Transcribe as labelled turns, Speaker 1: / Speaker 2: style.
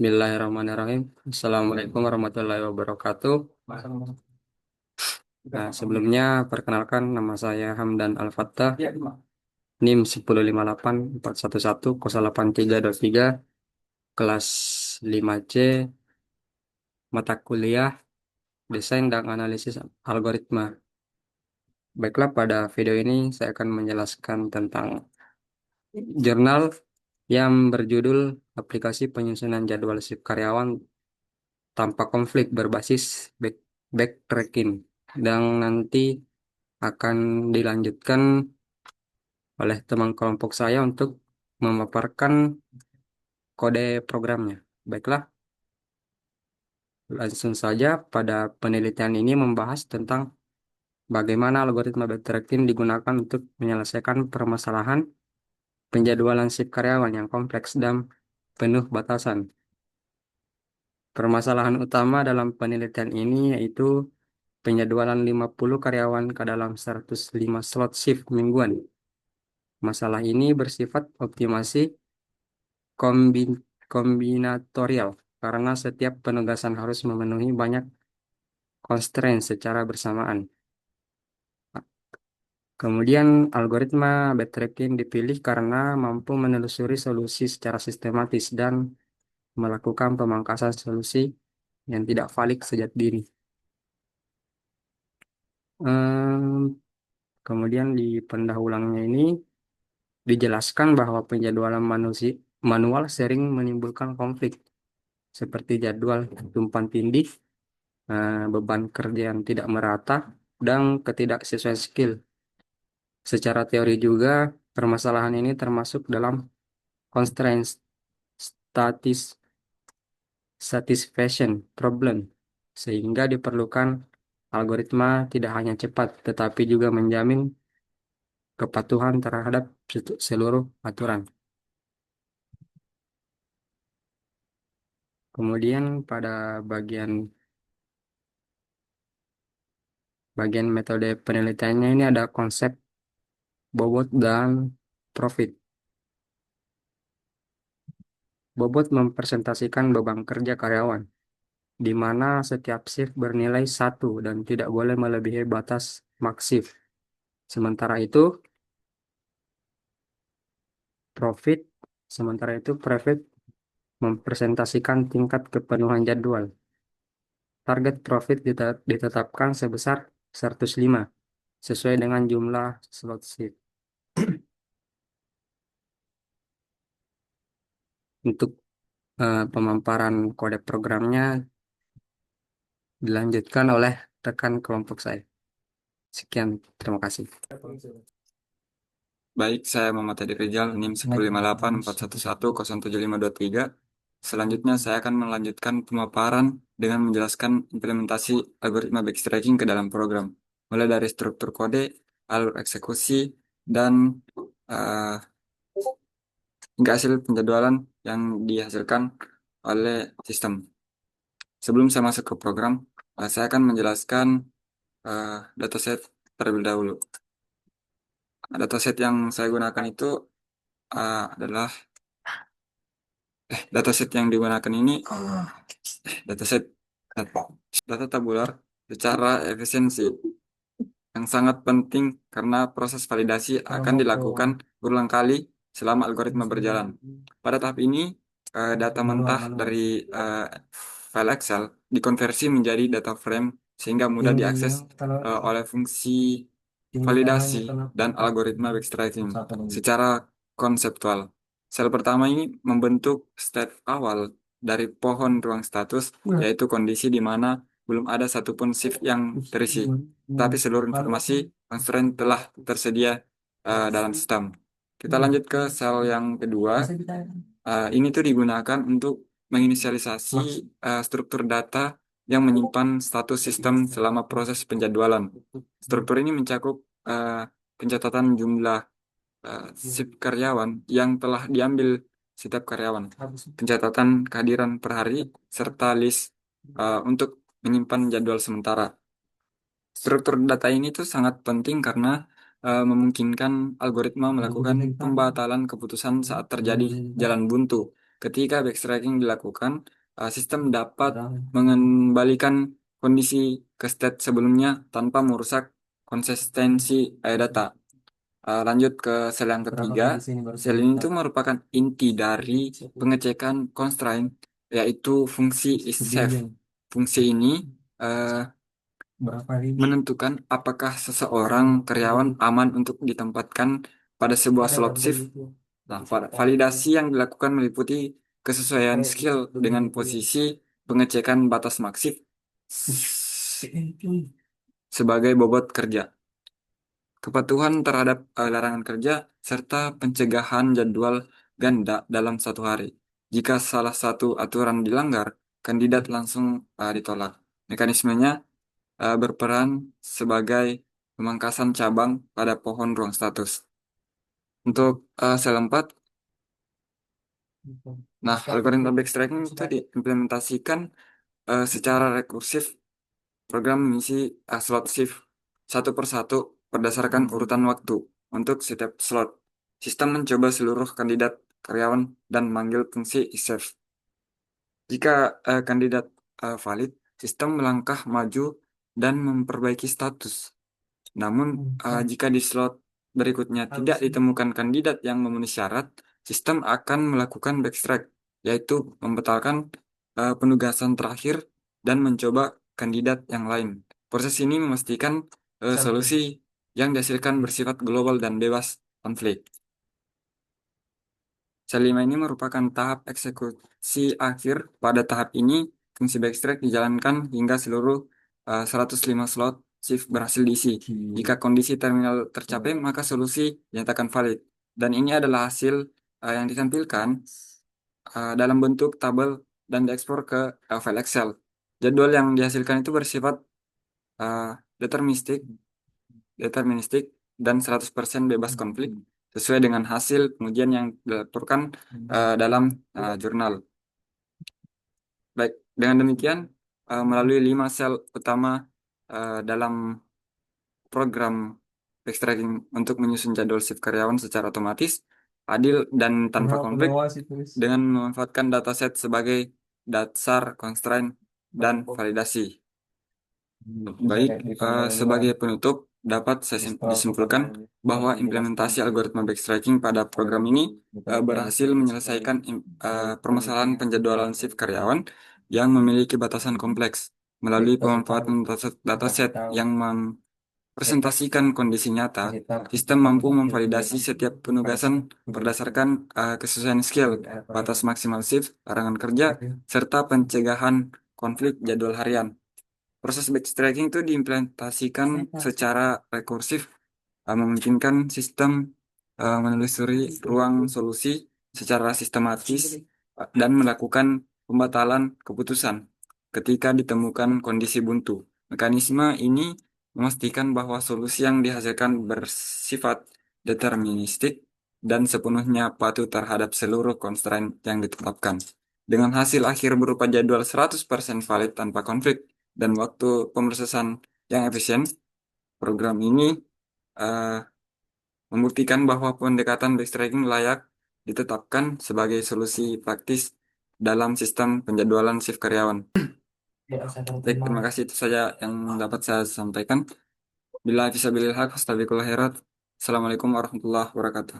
Speaker 1: Bismillahirrahmanirrahim. Assalamualaikum warahmatullahi wabarakatuh. Nah, sebelumnya perkenalkan nama saya Hamdan Al-Fattah, NIM 1058411082323, kelas 5C, mata kuliah Desain dan Analisis Algoritma. Baiklah, pada video ini saya akan menjelaskan tentang jurnal yang berjudul Aplikasi Penyusunan Jadwal Shift Karyawan Tanpa Konflik Berbasis Backtracking, dan nanti akan dilanjutkan oleh teman kelompok saya untuk memaparkan kode programnya. Baiklah, langsung saja. Pada penelitian ini membahas tentang bagaimana algoritma backtracking digunakan untuk menyelesaikan permasalahan penjadwalan shift karyawan yang kompleks dan penuh batasan. Permasalahan utama dalam penelitian ini yaitu penjadwalan 50 karyawan ke dalam 105 slot shift mingguan. Masalah ini bersifat optimasi kombinatorial karena setiap penugasan harus memenuhi banyak constraint secara bersamaan. Kemudian algoritma backtracking dipilih karena mampu menelusuri solusi secara sistematis dan melakukan pemangkasan solusi yang tidak valid sejak dini. Ehm, Kemudian di pendahuluannya ini dijelaskan bahwa penjadwalan manual sering menimbulkan konflik seperti jadwal tumpang tindih, beban kerja yang tidak merata, dan ketidaksesuaian skill. Secara teori juga, permasalahan ini termasuk dalam constraint statis satisfaction problem, sehingga diperlukan algoritma tidak hanya cepat, tetapi juga menjamin kepatuhan terhadap seluruh aturan. Kemudian pada bagian metode penelitiannya ini ada konsep bobot dan profit. Bobot mempresentasikan beban kerja karyawan, di mana setiap shift bernilai satu dan tidak boleh melebihi batas max shift. Sementara itu, profit, profit mempresentasikan tingkat kepenuhan jadwal. Target profit ditetapkan sebesar 105, sesuai dengan jumlah slot shift. Untuk pemaparan kode programnya dilanjutkan oleh rekan kelompok saya. Sekian, terima kasih.
Speaker 2: Baik, saya Muhammad Hadi Rizal, NIM 15841110753. Selanjutnya, saya akan melanjutkan pemaparan dengan menjelaskan implementasi algoritma backtracking ke dalam program, mulai dari struktur kode, alur eksekusi, dan eh, hingga hasil penjadwalan yang dihasilkan oleh sistem. Sebelum saya masuk ke program, saya akan menjelaskan eh, dataset terlebih dahulu. Dataset yang saya gunakan itu adalah dataset yang digunakan ini dataset data tabular secara efisiensi yang sangat penting karena proses validasi akan dilakukan berulang kali selama algoritma berjalan. Pada tahap ini, data mentah dari eh, file Excel dikonversi menjadi data frame sehingga mudah diakses oleh fungsi validasi dan algoritma backtracking secara konseptual. Sel pertama ini membentuk state awal dari pohon ruang status, yaitu kondisi di mana belum ada satupun shift yang terisi, tapi seluruh informasi constraint telah tersedia dalam sistem. Kita lanjut ke sel yang kedua. Ini tuh digunakan untuk menginisialisasi struktur data yang menyimpan status sistem selama proses penjadwalan. Struktur ini mencakup eh, pencatatan jumlah shift karyawan yang telah diambil setiap karyawan, pencatatan kehadiran per hari, serta list untuk menyimpan jadwal sementara. Struktur data ini tuh sangat penting karena memungkinkan algoritma melakukan pembatalan keputusan saat terjadi jalan buntu Ketika backtracking dilakukan, sistem dapat mengembalikan kondisi ke state sebelumnya tanpa merusak konsistensi data. Lanjut ke sel yang ketiga. Sel ini itu merupakan inti dari pengecekan constraint, yaitu fungsi is safe. Fungsi ini eh, menentukan apakah seseorang karyawan aman untuk ditempatkan pada sebuah slot shift. Nah, validasi yang dilakukan meliputi kesesuaian skill dengan posisi pengecekan batas maksif sebagai bobot kerja, kepatuhan terhadap larangan kerja, serta pencegahan jadwal ganda dalam satu hari. Jika salah satu aturan dilanggar, kandidat langsung ditolak. Mekanismenya berperan sebagai pemangkasan cabang pada pohon ruang status. Untuk sel 4, nah, algoritma backtracking itu diimplementasikan secara rekursif. Program mengisi slot shift satu persatu berdasarkan urutan waktu untuk setiap slot. Sistem mencoba seluruh kandidat karyawan dan manggil fungsi isEF. Jika kandidat valid, sistem melangkah maju dan memperbaiki status. Namun, jika di slot berikutnya tidak ditemukan kandidat yang memenuhi syarat, sistem akan melakukan backtrack, yaitu membatalkan penugasan terakhir dan mencoba kandidat yang lain. Proses ini memastikan solusi yang dihasilkan bersifat global dan bebas konflik. Selima ini merupakan tahap eksekusi akhir. Pada tahap ini, fungsi backtrack dijalankan hingga seluruh 105 slot shift berhasil diisi. Jika kondisi terminal tercapai, maka solusi dinyatakan valid. Dan ini adalah hasil yang ditampilkan dalam bentuk tabel dan diekspor ke file Excel. Jadwal yang dihasilkan itu bersifat uh, deterministik, deterministik dan 100% bebas konflik sesuai dengan hasil pengujian yang dilaporkan dalam jurnal. Baik, dengan demikian melalui 5 sel utama dalam program backtracking untuk menyusun jadwal shift karyawan secara otomatis, adil dan tanpa konflik dengan memanfaatkan dataset sebagai dasar constraint dan validasi. Baik, sebagai penutup, dapat saya disimpulkan bahwa implementasi algoritma backtracking pada program ini berhasil menyelesaikan permasalahan penjadwalan shift karyawan yang memiliki batasan kompleks melalui pemanfaatan dataset yang mempresentasikan kondisi nyata. Sistem mampu memvalidasi setiap penugasan berdasarkan kesesuaian skill, batas maksimal shift, larangan kerja, serta pencegahan konflik jadwal harian. Proses backtracking itu diimplementasikan secara rekursif, memungkinkan sistem menelusuri ruang solusi secara sistematis dan melakukan pembatalan keputusan ketika ditemukan kondisi buntu. Mekanisme ini memastikan bahwa solusi yang dihasilkan bersifat deterministik dan sepenuhnya patuh terhadap seluruh constraint yang ditetapkan. Dengan hasil akhir berupa jadwal 100% valid tanpa konflik dan waktu pemrosesan yang efisien, program ini eh, membuktikan bahwa pendekatan backtracking layak ditetapkan sebagai solusi praktis dalam sistem penjadwalan shift karyawan. Baik, terima kasih, itu saja yang dapat saya sampaikan. Bila bisa bilil haq, astagfirullah khairat. Assalamualaikum warahmatullahi wabarakatuh.